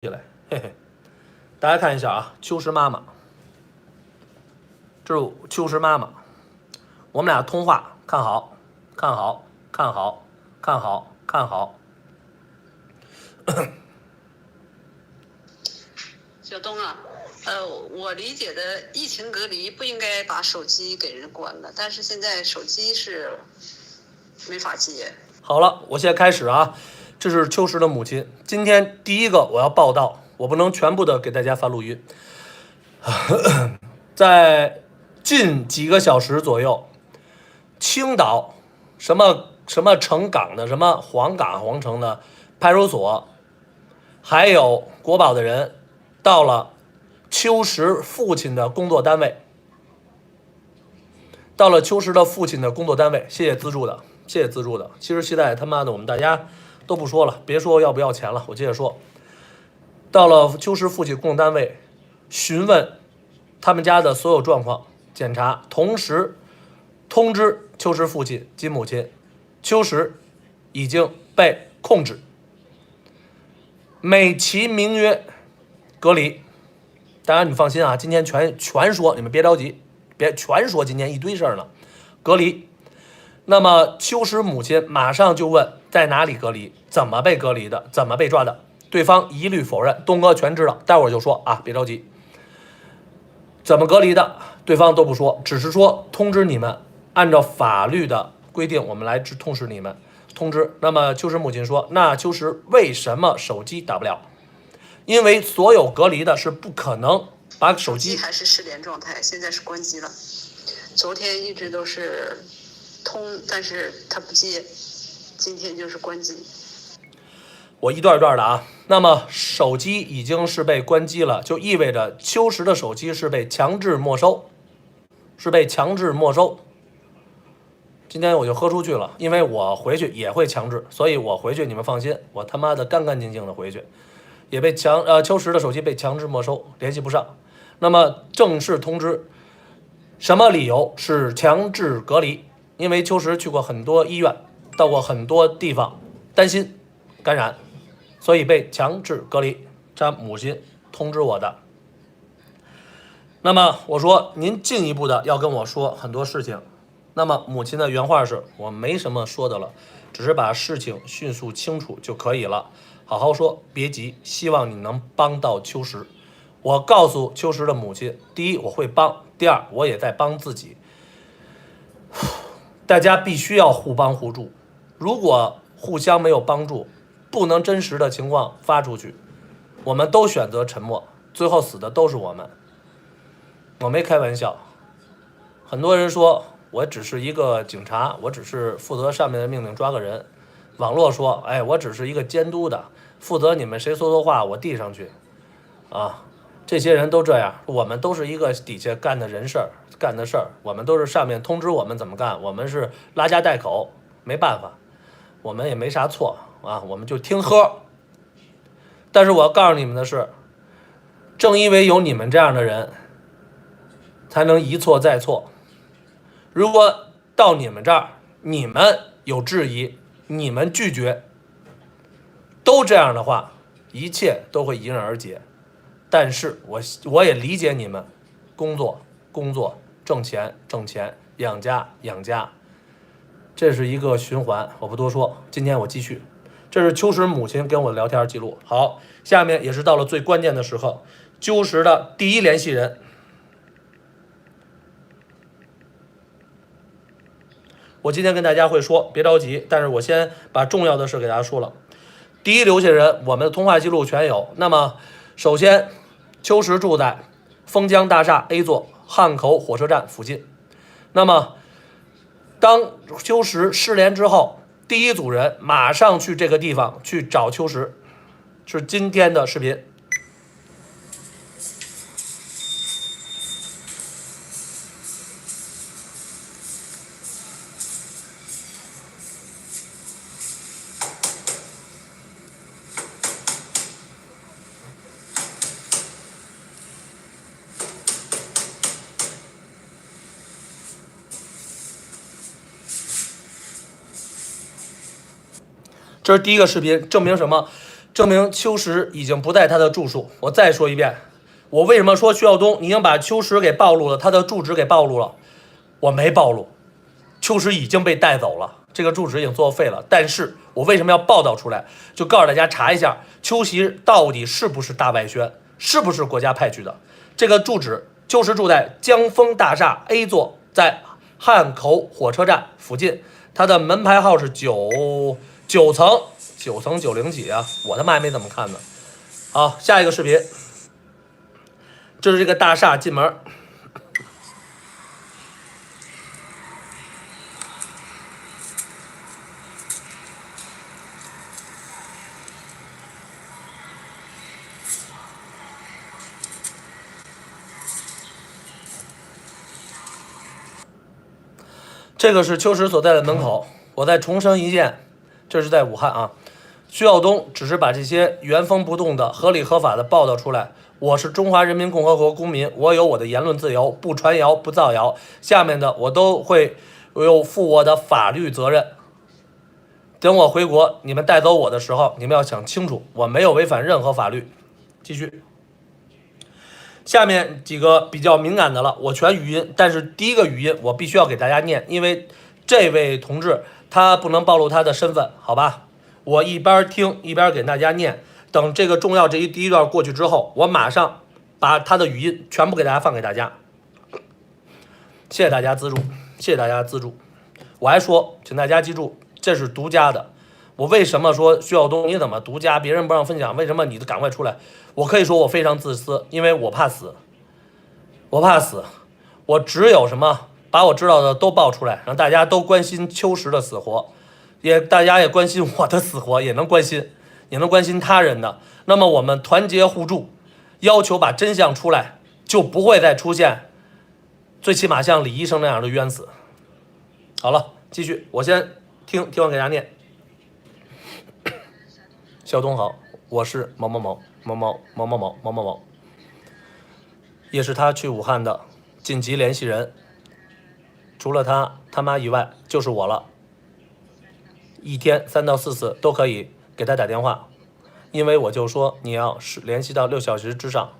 起来，嘿嘿，大家看一下啊，秋实妈妈，这是秋实妈妈，我们俩通话，看好，看好，看好，看好，看好。小东啊，我理解的疫情隔离不应该把手机给人关了，但是现在手机是没法接。好了，我现在开始啊，这是秋实的母亲。今天第一个我要报道，我不能全部的给大家发录音。在近几个小时左右，青岛什么城港的什么黄城的派出所，还有国保的人，到了秋实父亲的工作单位，到了秋实的父亲的工作单位，谢谢资助的，谢谢资助的。其实现在他妈的我们大家都不说了，别说要不要钱了，我接着说。到了秋实父亲工作单位，询问他们家的所有状况，检查，同时通知秋实父亲及母亲，秋实已经被控制，美其名曰隔离。当然你放心啊，今天全说，你们别着急，别全说今天一堆事儿呢。隔离，那么秋实母亲马上就问在哪里隔离，怎么被隔离的，怎么被抓的，对方一律否认。东哥全知道，待会儿就说啊，别着急。怎么隔离的，对方都不说，只是说通知你们，按照法律的规定，我们来通知你们。通知。那么秋实母亲说，那秋实为什么手机打不了？因为所有隔离的是不可能把手机还是失联状态，现在是关机了。昨天一直都是通，但是他不接，今天就是关机。我一段一段的啊。那么手机已经是被关机了，就意味着秋实的手机是被强制没收，是被强制没收。今天我就豁出去了，因为我回去也会强制，所以我回去你们放心，我他妈的干干净净的回去。也被秋实的手机被强制没收，联系不上。那么正式通知，什么理由是强制隔离？因为秋实去过很多医院，到过很多地方，担心感染，所以被强制隔离。他母亲通知我的。那么我说您进一步的要跟我说很多事情。那么母亲的原话是：我没什么说的了，只是把事情迅速清楚就可以了。好好说，别急，希望你能帮到秋实。我告诉秋实的母亲，第一我会帮，第二我也在帮自己。大家必须要互帮互助，如果互相没有帮助，不能真实的情况发出去，我们都选择沉默，最后死的都是我们。我没开玩笑。很多人说我只是一个警察，我只是负责上面的命令抓个人。网络说，哎，我只是一个监督的，负责你们谁说错话我递上去。啊，这些人都这样，我们都是一个底下干的人事儿，干的事儿，我们都是上面通知我们怎么干，我们是拉家带口，没办法，我们也没啥错啊，我们就听喝。但是我要告诉你们的是，正因为有你们这样的人，才能一错再错。如果到你们这儿，你们有质疑，你们拒绝，都这样的话，一切都会迎刃而解。但是我也理解你们，工作，挣钱，养家，这是一个循环，我不多说。今天我继续，这是秋实母亲跟我聊天记录。好，下面也是到了最关键的时候，秋实的第一联系人。我今天跟大家会说，别着急，但是我先把重要的事给大家说了。第一留下人，我们的通话记录全有。那么，首先，秋实住在丰江大厦 A 座汉口火车站附近。那么，当秋实失联之后，第一组人马上去这个地方去找秋实，是今天的视频。这是第一个视频，证明什么？证明秋实已经不在他的住处。我再说一遍，我为什么说徐晓东你已经把秋实给暴露了，他的住址给暴露了？我没暴露，秋实已经被带走了，这个住址已经作废了。但是我为什么要报道出来？就告诉大家查一下，秋实到底是不是大外宣，是不是国家派去的？这个住址，秋实住在江丰大厦 A 座，在汉口火车站附近，他的门牌号是九层90几啊，我他妈还没怎么看呢。好，下一个视频，这是这个大厦进门。这个是秋实所在的门口。我再重申一遍，这是在武汉啊。徐晓东只是把这些原封不动的、合理合法的报道出来。我是中华人民共和国公民，我有我的言论自由，不传谣，不造谣。下面的我都会负我的法律责任。等我回国，你们带走我的时候，你们要想清楚，我没有违反任何法律。继续。下面几个比较敏感的了，我全语音，但是第一个语音我必须要给大家念，因为这位同志他不能暴露他的身份，好吧？我一边听一边给大家念，等这个重要第一段过去之后，我马上把他的语音全部给大家放给大家。谢谢大家资助，谢谢大家资助。我还说，请大家记住，这是独家的。我为什么说徐晓东你怎么独家，别人不让分享，为什么你赶快出来？我可以说我非常自私，因为我怕死，我怕死，我只有什么把我知道的都爆出来，让大家都关心秋实的死活，大家也关心我的死活，也能关心他人的。那么我们团结互助，要求把真相出来，就不会再出现最起码像李医生那样的冤死。好了，继续，我先听完给大家念。小东好，我是某某某某某某某某某某某，也是他去武汉的紧急联系人。除了他妈以外，就是我了。一天3到4次都可以给他打电话，因为我就说你要是联系到6小时之上，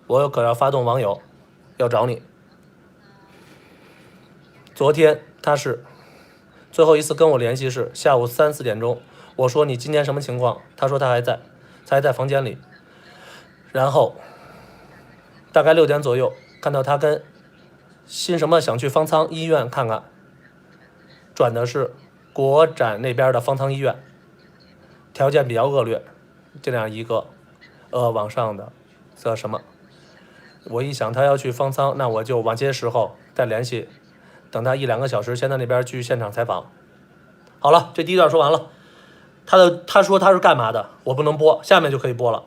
我可要发动网友要找你。昨天他是最后一次跟我联系是下午3、4点钟。我说你今天什么情况？他说他还在房间里。然后大概6点左右，看到他跟新什么想去方舱医院看看，转的是国展那边的方舱医院，条件比较恶劣，这样一个网上的叫什么？我一想他要去方舱，那我就晚些时候再联系，等他1、2个小时，先在那边去现场采访。好了，这第一段说完了。他说他是干嘛的，我不能播，下面就可以播了。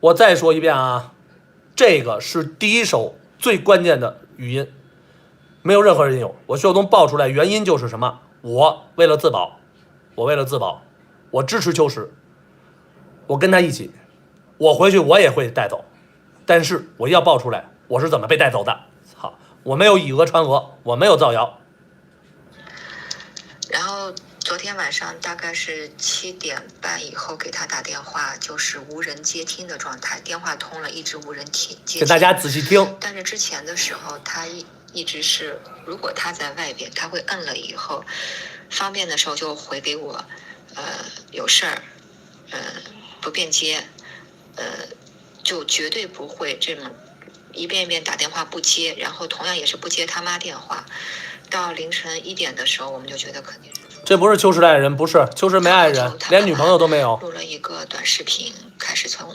我再说一遍啊，这个是第一手最关键的语音，没有任何人有。我徐晓东爆出来原因就是什么？我为了自保，我支持秋实，我跟他一起，我回去我也会带走，但是我要爆出来我是怎么被带走的。好，我没有以讹传讹，我没有造谣。然后昨天晚上大概是7点半以后给他打电话，就是无人接听的状态，电话通了，一直无人接听。给大家仔细听。但是之前的时候，他一直是，如果他在外边，他会摁了以后，方便的时候就回给我，有事儿，不便接，就绝对不会这么一遍一遍打电话不接，然后同样也是不接他妈电话。到凌晨1点的时候，我们就觉得肯定是这不是秋实的爱人，不是秋实没爱人，连女朋友都没有。录了一个短视频，开始从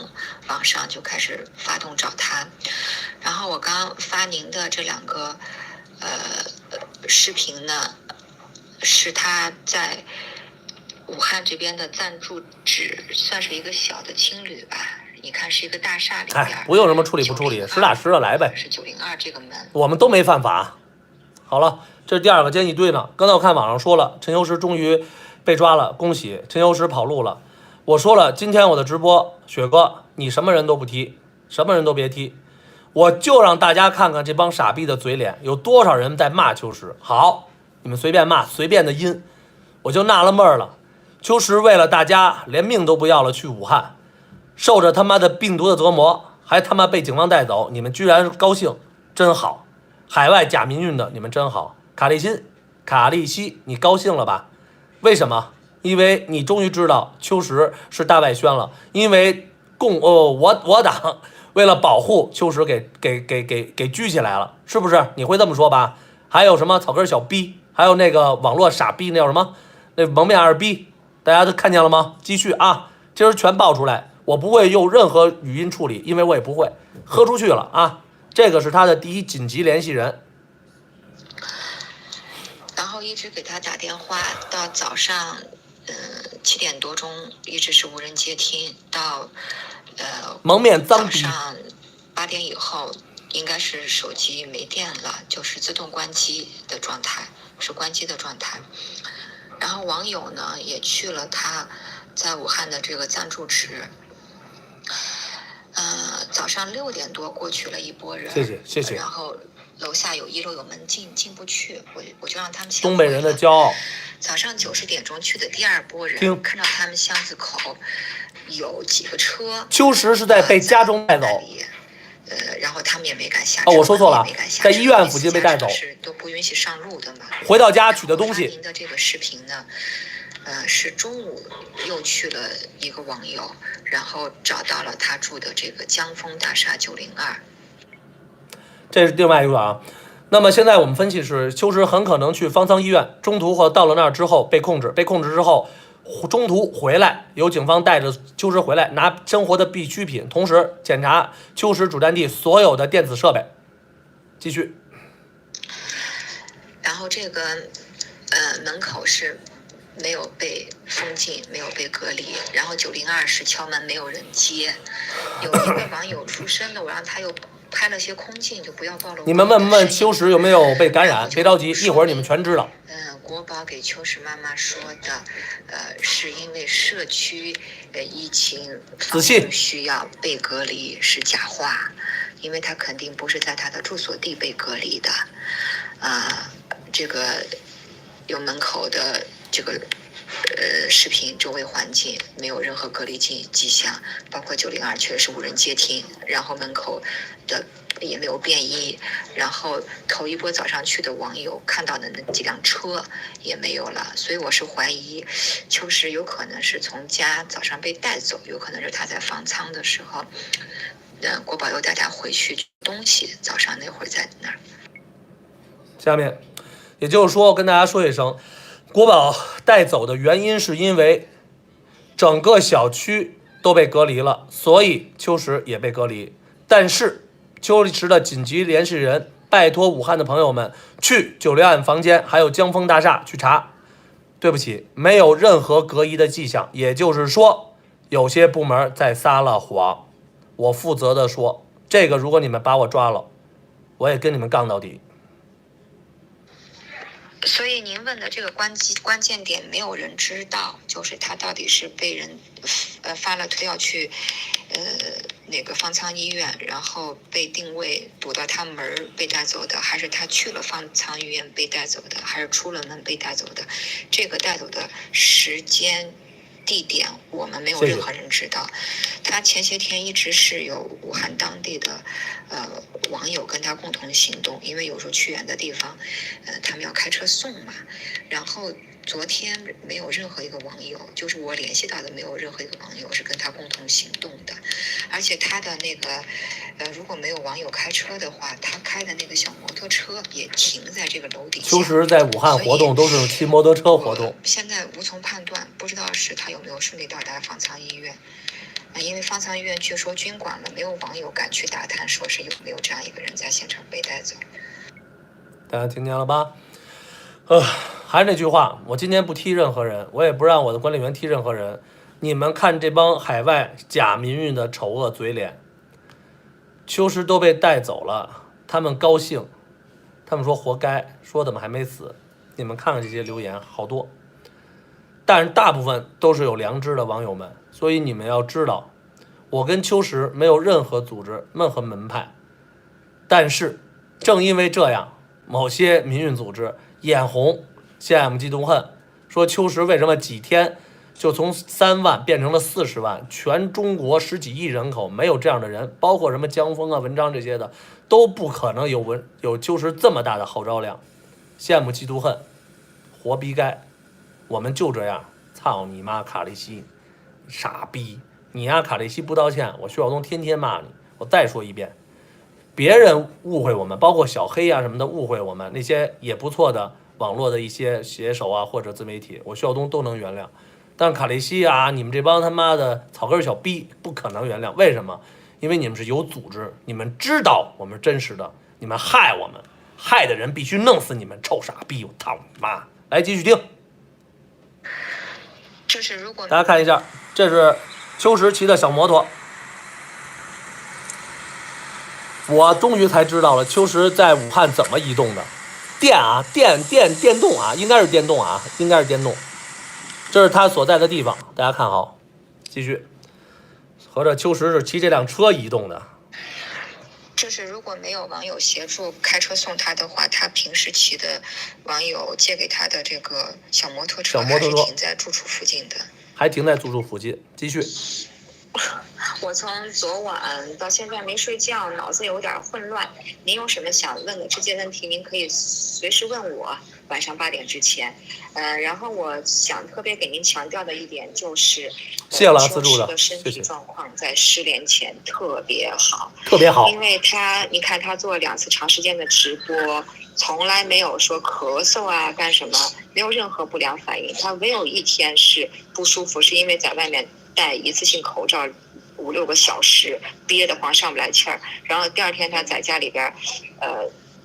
网上就开始发动找他。然后我刚发您的这2个视频呢，是他在武汉这边的暂住址，算是一个小的青旅吧。你看是一个大厦里边，不用什么处理不处理，实打实的来呗。是902这个门，我们都没犯法。好了，这是第2个，今天一堆呢。刚才我看网上说了，陈秋实终于被抓了，恭喜陈秋实跑路了。我说了，今天我的直播，雪哥，你什么人都不踢，什么人都别踢，我就让大家看看这帮傻逼的嘴脸，有多少人在骂秋实。好，你们随便骂，随便的阴，我就纳了闷了。秋实为了大家连命都不要了去武汉，受着他妈的病毒的折磨，还他妈被警方带走，你们居然高兴，真好。海外假民运的你们真好。卡利西，你高兴了吧？为什么？因为你终于知道秋实是大外宣了，因为我党为了保护秋实给拘起来了，是不是？你会这么说吧？还有什么草根小逼，还有那个网络傻逼，那叫什么？那蒙面二逼，大家都看见了吗？继续啊，今儿全爆出来，我不会用任何语音处理，因为我也不会喝出去了啊。这个是他的第一紧急联系人。然后一直给他打电话，到早上7点多钟一直是无人接听，到蒙面脏逼。早上8点以后应该是手机没电了，就是自动关机的状态，是关机的状态。然后网友呢也去了他在武汉的这个暂住址。早上6点多过去了一波人，谢谢。然后楼下有1楼有门禁不去，我就让他们先东北人的骄傲。早上90点钟去的第2波人，看到他们巷子口有几个车，秋实是在被家中带走。然后他们也没敢下车。我说错了，在医院附近被带走，是都不允许上路的嘛。回到家取的东西。您的这个视频呢，是中午又去了一个网友，然后找到了他住的这个江丰大厦902。这是另外一个啊。那么现在我们分析是，秋实很可能去方舱医院，中途或到了那儿之后被控制之后，中途回来，由警方带着秋实回来拿生活的必需品，同时检查秋实主战地所有的电子设备。继续。然后这个门口是没有被封禁，没有被隔离，然后902是敲门没有人接。有一个网友出声了，我让他又拍了些空镜，就不要暴露。你们问问秋实有没有被感染？别着急，一会儿你们全知道。国宝给秋实妈妈说的，是因为社区疫情需要被隔离是假话，因为他肯定不是在他的住所地被隔离的。这个有门口的这个视频，周围环境没有任何隔离迹象，包括902确实是无人接听，然后门口的也没有便衣，然后头一波早上去的网友看到的那几辆车也没有了，所以我是怀疑秋实有可能是从家早上被带走，有可能是他在方舱的时候，国宝又带他回去东西，早上那会儿在那儿。下面，也就是说跟大家说一声，国宝带走的原因是因为整个小区都被隔离了，所以秋实也被隔离。但是秋实的紧急联系人拜托武汉的朋友们去902房间还有江丰大厦去查，对不起，没有任何隔离的迹象，也就是说有些部门在撒了谎。我负责的说，这个如果你们把我抓了，我也跟你们杠到底。所以您问的这个关键点，没有人知道，就是他到底是被人发了推要去那个方舱医院，然后被定位堵到他门被带走的，还是他去了方舱医院被带走的，还是出了门被带走的？这个带走的时间地点我们没有任何人知道。他前些天一直是有武汉当地的网友跟他共同行动，因为有时候去远的地方他们要开车送嘛。然后昨天没有任何一个网友，就是我联系到的没有任何一个网友是跟他共同行动的。而且他的那个如果没有网友开车的话，他开的那个小摩托车也停在这个楼底下。秋实在武汉活动都是骑摩托车活动，现在无从判断，不知道是他有没有顺利到达方舱医院。因为方舱医院据说军管了，没有网友敢去打探，说是有没有这样一个人在现场被带走。大家听见了吧？还是那句话，我今天不踢任何人，我也不让我的管理员踢任何人。你们看这帮海外假民运的丑恶嘴脸，秋实都被带走了，他们高兴，他们说活该，说怎么还没死？你们看看这些留言，好多，但是大部分都是有良知的网友们，所以你们要知道，我跟秋实没有任何组织、任何门派，但是正因为这样，某些民运组织眼红、羡慕、嫉妒、恨，说秋实为什么几天就从3万变成了40万，全中国10几亿人口没有这样的人，包括什么江峰啊、文章这些的，都不可能有秋实这么大的号召量。羡慕嫉妒恨，活逼该，我们就这样。操你妈卡利西，傻逼！你呀，卡利西不道歉，我徐晓东天天骂你。我再说一遍，别人误会我们，包括小黑啊什么的误会我们，那些也不错的网络的一些写手啊或者自媒体，我徐晓东都能原谅。但卡利西啊，你们这帮他妈的草根小逼不可能原谅。为什么？因为你们是有组织，你们知道我们真实的，你们害我们，害的人必须弄死你们，臭傻逼！我操你妈！来继续听。就是如果大家看一下，这是秋实骑的小摩托。我终于才知道了秋实在武汉怎么移动的。电动啊，应该是电动啊，应该是电动。这是他所在的地方，大家看好。继续，合着秋实是骑这辆车移动的。就是如果没有网友协助开车送他的话，他平时骑的网友借给他的这个小摩托车还是停在住处附近的，还停在住处附近。继续。我从昨晚到现在没睡觉，脑子有点混乱。您有什么想问的这些问题，您可以随时问我。晚上8点之前，然后我想特别给您强调的一点就是，谢了资助的身体状况在失联前特别好，特别好。因为你看他做2次长时间的直播，从来没有说咳嗽啊干什么，没有任何不良反应。他唯有一天是不舒服，是因为在外面戴一次性口罩5、6个小时，憋得慌上不来气儿。然后第2天他在家里边，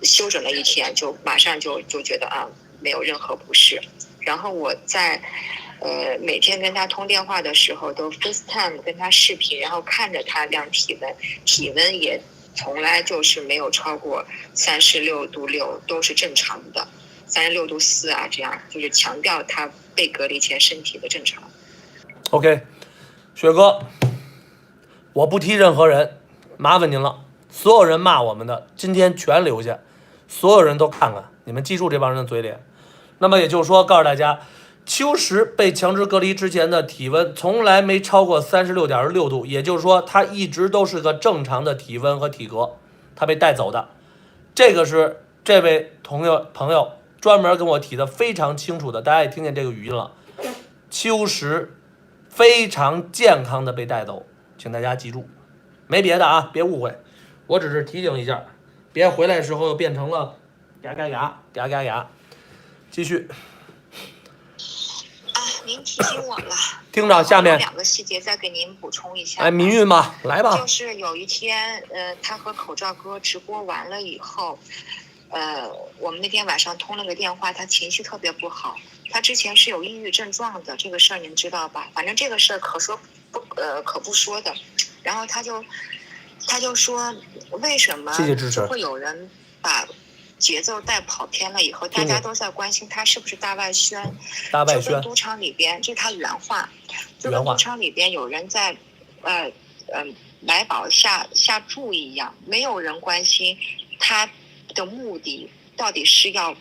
休整了1天，就马上就觉得啊没有任何不适。然后我在每天跟他通电话的时候都 FaceTime 跟他视频，然后看着他量体温，体温也从来就是没有超过36度6，都是正常的，36度4啊，这样就是强调他被隔离前身体的正常。OK， 雪哥，我不踢任何人，麻烦您了。所有人骂我们的，今天全留下，所有人都看看，你们记住这帮人的嘴脸。那么也就是说，告诉大家，秋实被强制隔离之前的体温从来没超过36.6度，也就是说，他一直都是个正常的体温和体格，他被带走的。这个是这位朋友专门跟我提的非常清楚的，大家也听见这个语音了。秋实非常健康的被带走，请大家记住，没别的啊，别误会，我只是提醒一下，别回来的时候又变成了呀。继续。您提醒我了，听着，下面2个细节再给您补充一下。哎，民运吧，来吧。就是有一天，他和口罩哥直播完了以后，我们那天晚上通了个电话，他情绪特别不好。他之前是有抑郁症状的，这个事儿您知道吧？反正这个事儿可不说的。然后他就说，为什么会有人把节奏带跑偏了以后，大家都在关心他是不是大外宣，就跟赌场里边，这是他原话，就跟赌场里边有人在买宝下注一样，没有人关心他的目的到底是要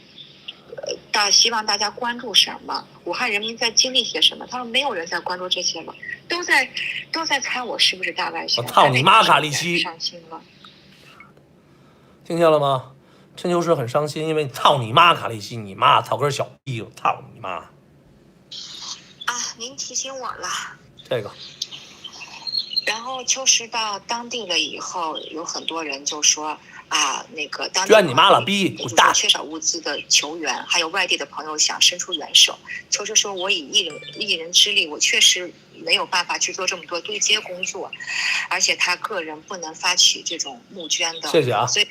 希望大家关注什么，武汉人民在经历些什么。他说没有人在关注这些了，都在猜我是不是大外宣。我操你妈卡利西！伤心了，听见了吗？陈秋实很伤心，因为操你妈卡利西，你妈草根小逼，操你妈！您提醒我了。这个。然后秋实到当地了以后，有很多人就说那个当地捐你妈了逼，滚蛋！缺少物资的球员，还有外地的朋友想伸出援手。秋实说：“我以一人之力，我确实没有办法去做这么多对接工作，而且他个人不能发起这种募捐的。”谢谢啊。所以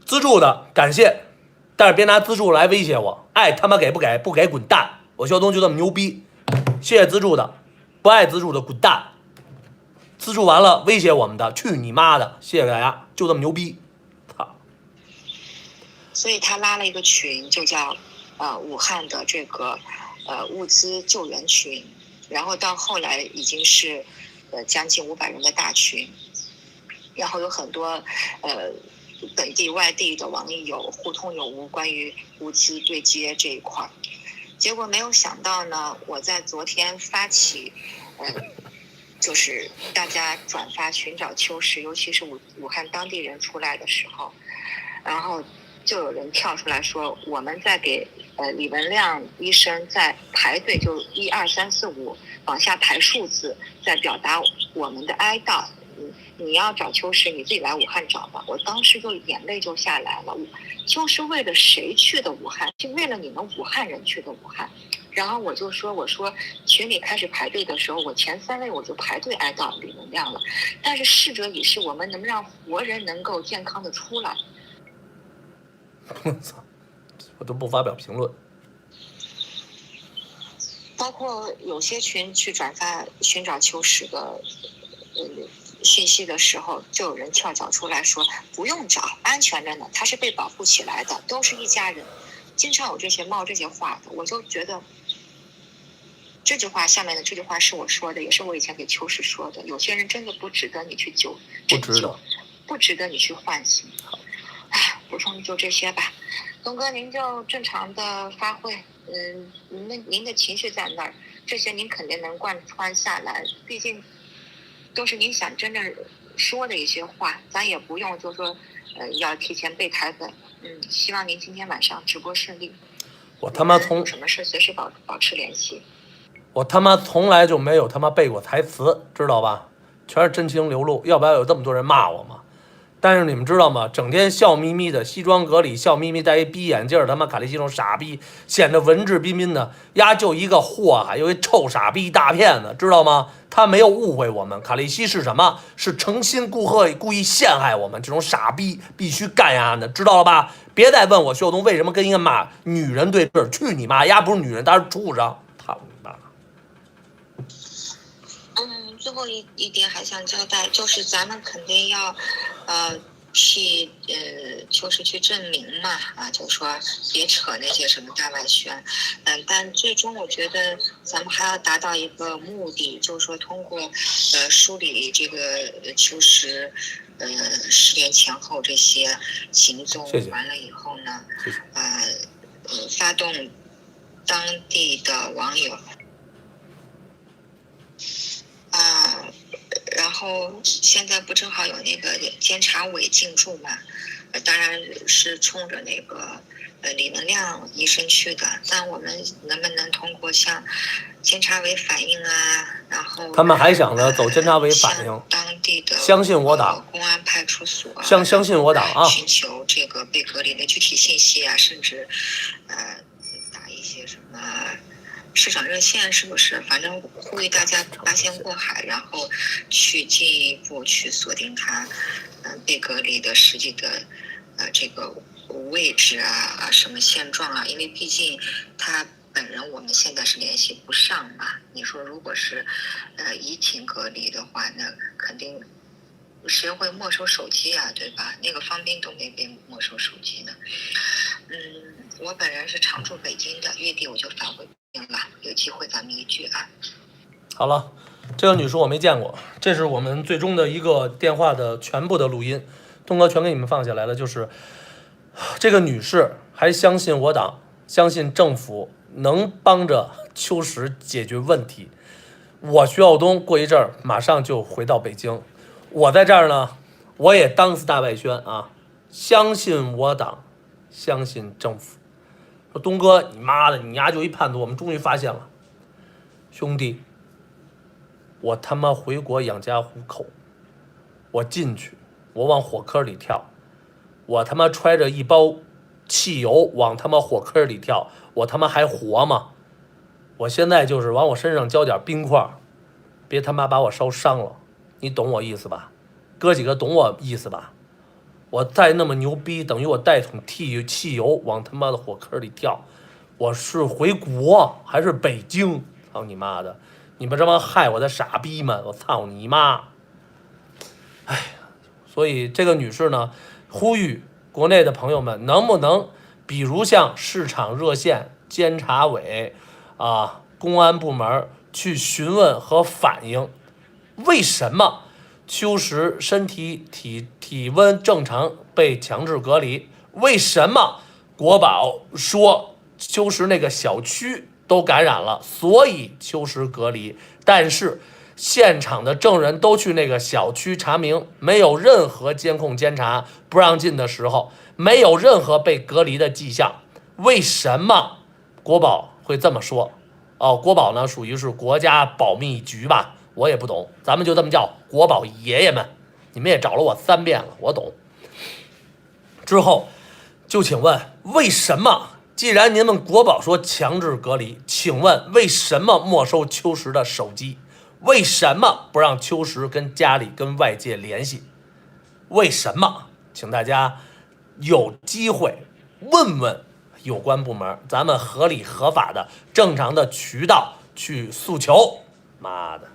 资助的感谢，但是别拿资助来威胁我，爱他妈给不给，不给滚蛋！我肖东就这么牛逼，谢谢资助的，不爱资助的滚蛋！资助完了威胁我们的，去你妈的！谢谢大家，就这么牛逼，操！所以他拉了一个群，就叫武汉的这个物资救援群，然后到后来已经是将近500人的大群，然后有很多本地外地的网友互通有无，关于物资对接这一块。结果没有想到呢，我在昨天发起，就是大家转发寻找秋实，尤其是武汉当地人出来的时候，然后就有人跳出来说，我们在给李文亮医生在排队，就1、2、3、4、5往下排数字，在表达我们的哀悼。你要找秋实，你自己来武汉找吧。我当时就眼泪就下来了。秋实为了谁去的武汉？就为了你们武汉人去的武汉。然后我说群里开始排队的时候，我前3位我就排队哀悼李文亮了。但是逝者已逝，我们能不能让活人能够健康的出来？我操，我都不发表评论。包括有些群去转发寻找秋实的信息的时候，就有人跳脚出来说不用找，安全着呢，他是被保护起来的，都是一家人。经常有这些冒这些话的，我就觉得这句话下面的这句话是我说的，也是我以前给秋实说的。有些人真的不值得你去救，不值得你去唤醒。补充就这些吧。东哥，您就正常的发挥，您的情绪在那儿，这些您肯定能贯穿下来，毕竟都是您想真正说的一些话，咱也不用就说要提前背台本。希望您今天晚上直播顺利。我他妈有什么事随时保持联系。我他妈从来就没有他妈背过台词，知道吧？全是真情流露，要不然有这么多人骂我吗？但是你们知道吗？整天笑眯眯的，西装革履，笑眯眯戴一逼眼镜，他妈卡利西那种傻逼，显得文质彬彬的，丫就一个祸害，又一臭傻逼大骗子，知道吗？他没有误会我们，卡利西是什么？是诚心故意陷害我们，这种傻逼必须干丫的，知道了吧？别再问我秀东为什么跟一个女人对峙，去你妈！丫不是女人，她是畜生，操你妈！最后一点还想交代，就是咱们肯定要，去秋实去证明嘛，就说别扯那些什么大外宣，但最终我觉得咱们还要达到一个目的，就是说通过梳理这个秋实10年前后这些行踪，完了以后呢，发动当地的网友。然后现在不正好有那个监察委进驻嘛，当然是冲着那个李文亮医生去的，但我们能不能通过向监察委反映啊？然后他们还想着走监察委反映，当地的相信我党公安派出所，相信我党啊，寻求这个被隔离的具体信息啊，甚至打一些什么市场热线，是不是？反正呼吁大家八仙过海，然后去进一步去锁定他被隔离的实际的这个位置啊什么现状啊，因为毕竟他本人我们现在是联系不上嘛。你说如果是疫情隔离的话，那肯定谁会没收手机啊，对吧？那个方斌都没被没收手机呢。我本人是常驻北京的，月底我就返回北京了，有机会咱们一聚啊。好了，这个女士我没见过，这是我们最终的一个电话的全部的录音，东哥全给你们放下来了。就是这个女士还相信我党，相信政府能帮着秋实解决问题。我徐晓东过一阵儿马上就回到北京，我在这儿呢，我也当次大外宣啊，相信我党，相信政府。说东哥，你妈的，你丫就一叛徒，我们终于发现了，兄弟，我他妈回国养家糊口，我进去，我往火坑里跳，我他妈揣着一包汽油往他妈火坑里跳，我他妈还活吗？我现在就是往我身上浇点冰块，别他妈把我烧伤了，你懂我意思吧？哥几个懂我意思吧？我再那么牛逼，等于我带桶汽油往他妈的火坑里跳。我是回国还是北京？操你妈的！你们这帮害我的傻逼们，我操你妈！哎呀，所以这个女士呢，呼吁国内的朋友们，能不能比如像市场热线、监察委公安部门去询问和反映，为什么秋实身体体温正常被强制隔离？为什么国保说秋实那个小区都感染了，所以秋实隔离。但是现场的证人都去那个小区查明，没有任何监控监察不让进的时候，没有任何被隔离的迹象。为什么国保会这么说？哦，国保呢属于是国家保密局吧，我也不懂，咱们就这么叫国保爷爷们。你们也找了我3遍了，我懂。之后就请问，为什么既然您们国保说强制隔离，请问为什么没收秋实的手机？为什么不让秋实跟家里跟外界联系？为什么？请大家有机会问问有关部门，咱们合理合法的正常的渠道去诉求。妈的，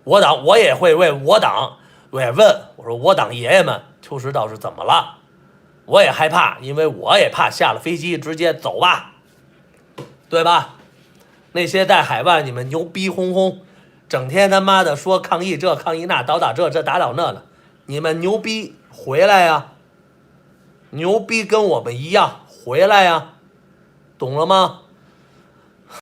我党我也会为我党，我也问我说我党爷爷们，秋实倒是怎么了？我也害怕，因为我也怕下了飞机直接走吧，对吧？那些在海外你们牛逼哄哄，整天他妈的说抗议这抗议那，倒打这打倒那的，你们牛逼回来呀！牛逼跟我们一样回来呀，懂了吗？